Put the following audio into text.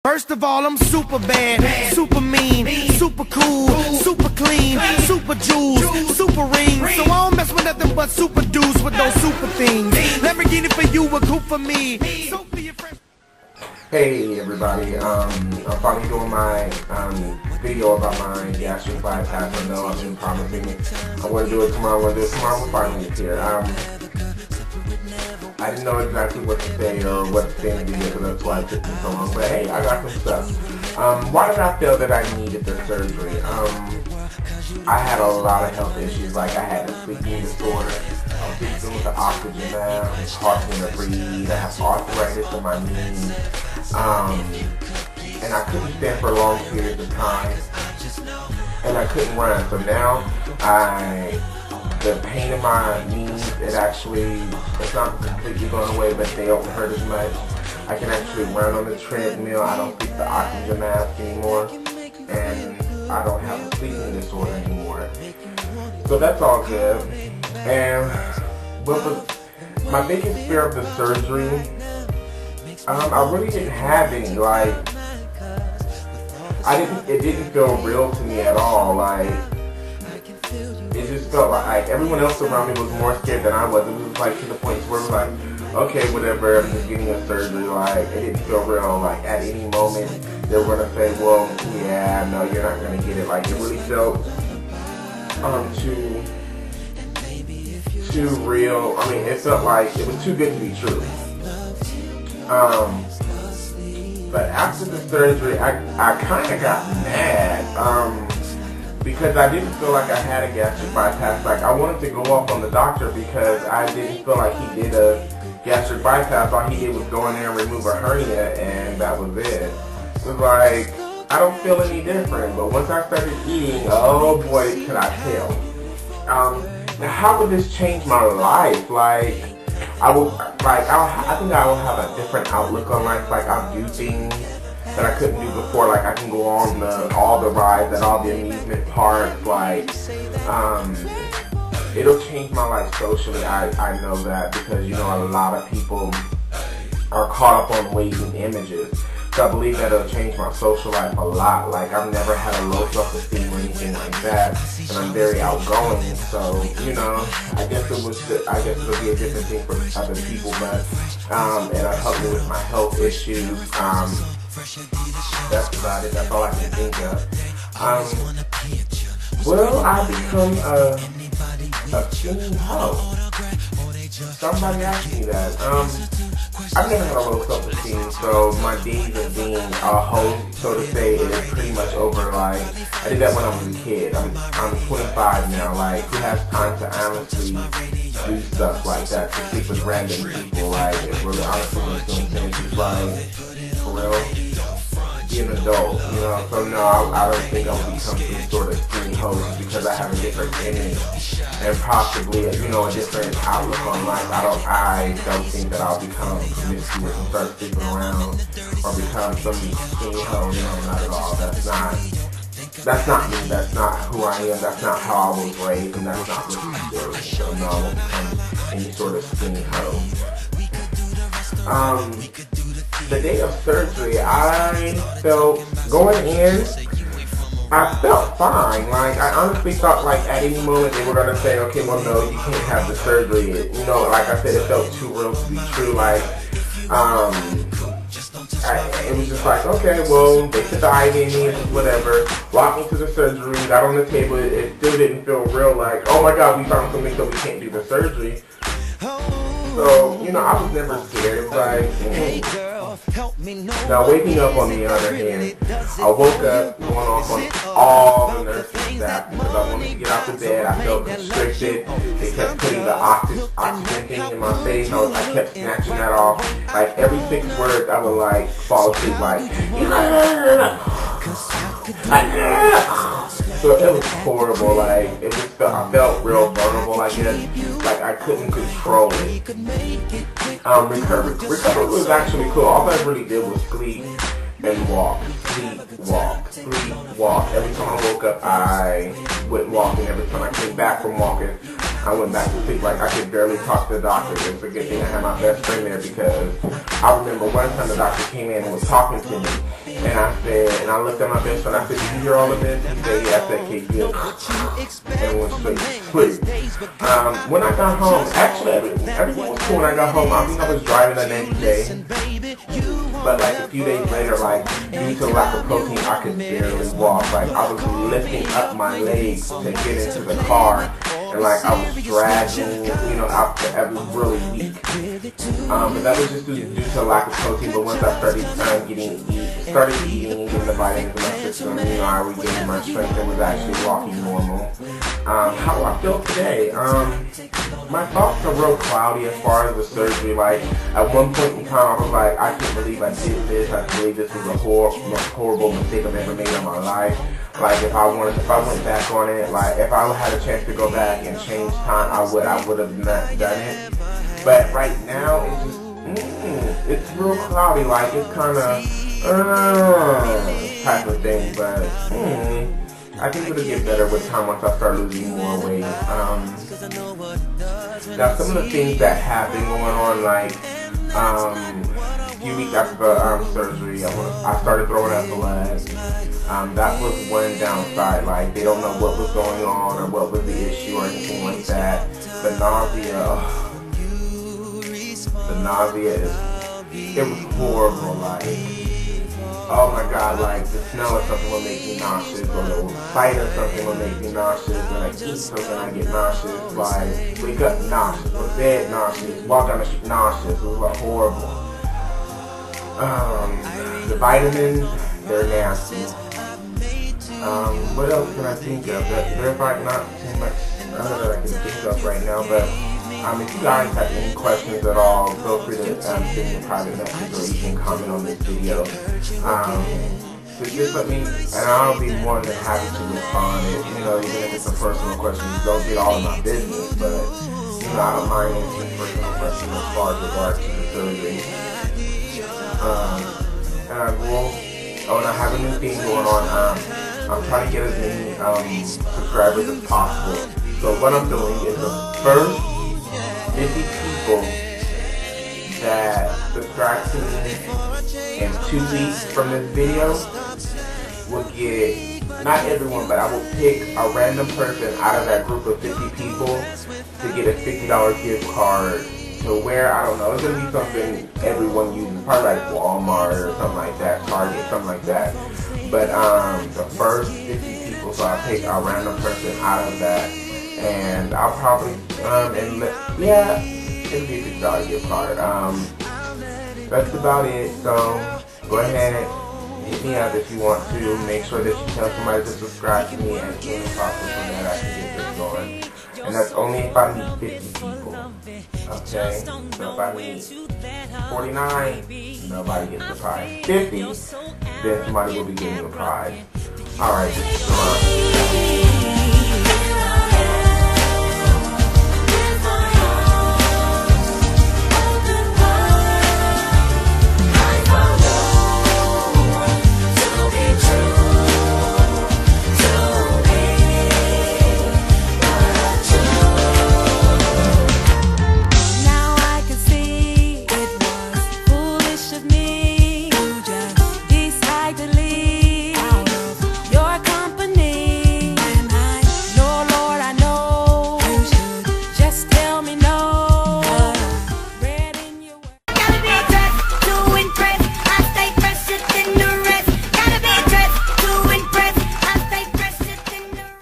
First of all, I'm super bad, super mean, super cool, super clean, super jewels, super rings. So I don't mess with nothing but super dudes with those super things. Lamborghini for you, a coupe for me. So for your friends. Hey everybody, I'm finally doing my video about my gastric bypass. I know I've been promising it. I want to do it tomorrow, but finally it's here. I didn't know exactly what to say or what to say in the video, so that's why it took me so long. But hey, I got some stuff. Why did I feel that I needed the surgery? I had a lot of health issues, like I had a sleeping disorder, I was sleeping with the oxygen mask, it's hard for me to breathe, I have arthritis in my knees, and I couldn't stand for long periods of time, and I couldn't run. So now, the pain in my knees, it's not completely going away, but they don't hurt as much. I can actually run on the treadmill, I don't need the oxygen mask anymore, and I don't have a sleeping disorder anymore. So that's all good. And my biggest fear of the surgery, I really didn't have any. Like, it didn't feel real to me at all. Like, it just felt like everyone else around me was more scared than I was. It was like to the point where it was like, okay, whatever, I'm just getting a surgery. Like, it didn't feel real. Like, at any moment, they were gonna say, well, yeah, no, you're not gonna get it. Like, it really felt too real. I mean, it felt like it was too good to be true. But after the surgery, I kind of got mad. Because I didn't feel like I had a gastric bypass. Like, I wanted to go off on the doctor because I didn't feel like he did a gastric bypass. All he did was go in there and remove a hernia, and that was it. It was like, I don't feel any different. But once I started eating, oh boy, could I tell. Now, how would this change my life? Like, I think I will have a different outlook on life. Like, I'll do things that I couldn't do before. Like, I can go on all the rides at all the amusement parks. Like, it'll change my life socially. I know that because, you know, a lot of people are caught up on weight and images. So I believe that it'll change my social life a lot. Like, I've never had a low self-esteem or anything like that, and I'm very outgoing. So, you know, I guess it'll be a different thing for other people, but it'll help me with my health issues. That's about it. That's all I can think of. Will I become a skinny hoe? Somebody asked me that. I've never had a low self-esteem, so my days of being a hoe, so to say, is pretty much over. Like, I did that when I was a kid. I'm 25 now. Like, who has time to honestly do stuff like that, to sleep with random people? Like, it really honestly makes no sense. It's like, for real, be an adult, you know? So no, I don't think I'll become some sort of skinny hoe because I have a different image and possibly, you know, a different outlook on life. I don't think that I'll become promiscuous and start sleeping around or become some skinny hoe. No, not at all. That's not me. That's not who I am. That's not how I was raised, and that's not what I'm doing. So no, I won't become any sort of skinny hoe. The day of surgery, I felt, going in, I felt fine. Like, I honestly thought, like, at any moment they were going to say, okay, well, no, you can't have the surgery. You know, like I said, it felt too real to be true. Like, it was just like, okay, well, they took the IV in me, whatever, walked me to the surgery, got on the table. It still didn't feel real. Like, oh my God, we found something so we can't do the surgery. So, you know, I was never scared. Like, now waking up on the other hand, I woke up going off on all the nursing staff because I wanted to get out of bed. I felt constricted. They kept putting the oxygen thing in my face. I kept snatching that off. Like, every 6 words I would like fall asleep like, so it was horrible. Like, I felt real vulnerable, I guess. Like, I couldn't control it. Recovery was actually cool. All I really did was sleep and walk. Sleep, walk. Sleep, walk. Every time I woke up, I went walking. Every time I came back from walking, I went back to sleep. Like, I could barely talk to the doctor. It was a good thing I had my best friend there because I remember one time the doctor came in and was talking to me. I looked at my best friend. I said, "Did you hear all of this?" He said, "Yeah." I said, "Okay, good." Everyone's please. When I got home, actually everything was cool when I got home. I think I was driving the next day, but like a few days later, like due to lack of protein, I could barely walk. Like I was lifting up my legs to get into the car, and like I was dragging, out. I was really weak. But that was just due to lack of protein. But once I started eating and getting the vitamins in my system, I regained my strength and was actually walking normal. How do I feel today? My thoughts are real cloudy as far as the surgery. Like at one point in time, I was like, I can't believe I did this. I believe this was the most horrible mistake I've ever made in my life. Like if I went back on it, like if I had a chance to go back and change time, I would have not done it. But right now, it's real cloudy. Like it's kind of type of thing. But I think it'll get better with time once I start losing more weight. Now some of the things that have been going on, like a few weeks after the surgery, I started throwing up blood. That was one downside. Like they don't know what was going on or what was the issue or anything like that. The nausea it was horrible. Like, oh my god, like the smell of something will make me nauseous, or the sight of something will make me nauseous. When I eat something, I get nauseous. Like, wake up nauseous, go to bed nauseous, walk down the street nauseous. It was like horrible. The vitamins, they're nasty. What else can I think of? There's like not too much that I can think of right now, but if you guys have any questions at all, feel free to send me a private message or you can comment on this video. So just let me, and I'll be more than happy to respond. Even if it's a personal question, don't get all of my business, but I don't mind answering personal questions as far as regards to the surgery. And I have a new thing going on. I'm trying to get as many subscribers as possible. So what I'm doing is the first 50 people that subscribe to me in 2 weeks from this video will get, not everyone, but I will pick a random person out of that group of 50 people to get a $50 gift card to where, I don't know, it's going to be something everyone uses, probably like Walmart or something like that, Target, something like that. But the first 50 people, so I'll pick a random person out of that, and I'll probably, it'll be a $50 gift card. That's about it. So go ahead, hit me up if you want to. Make sure that you tell somebody to subscribe to me as soon as possible so that I can get this going. And that's only if I need 50 people. Okay? So if I need 49, nobody gets the prize. 50, then somebody will be getting the prize. Alright, this is Sher'Ron.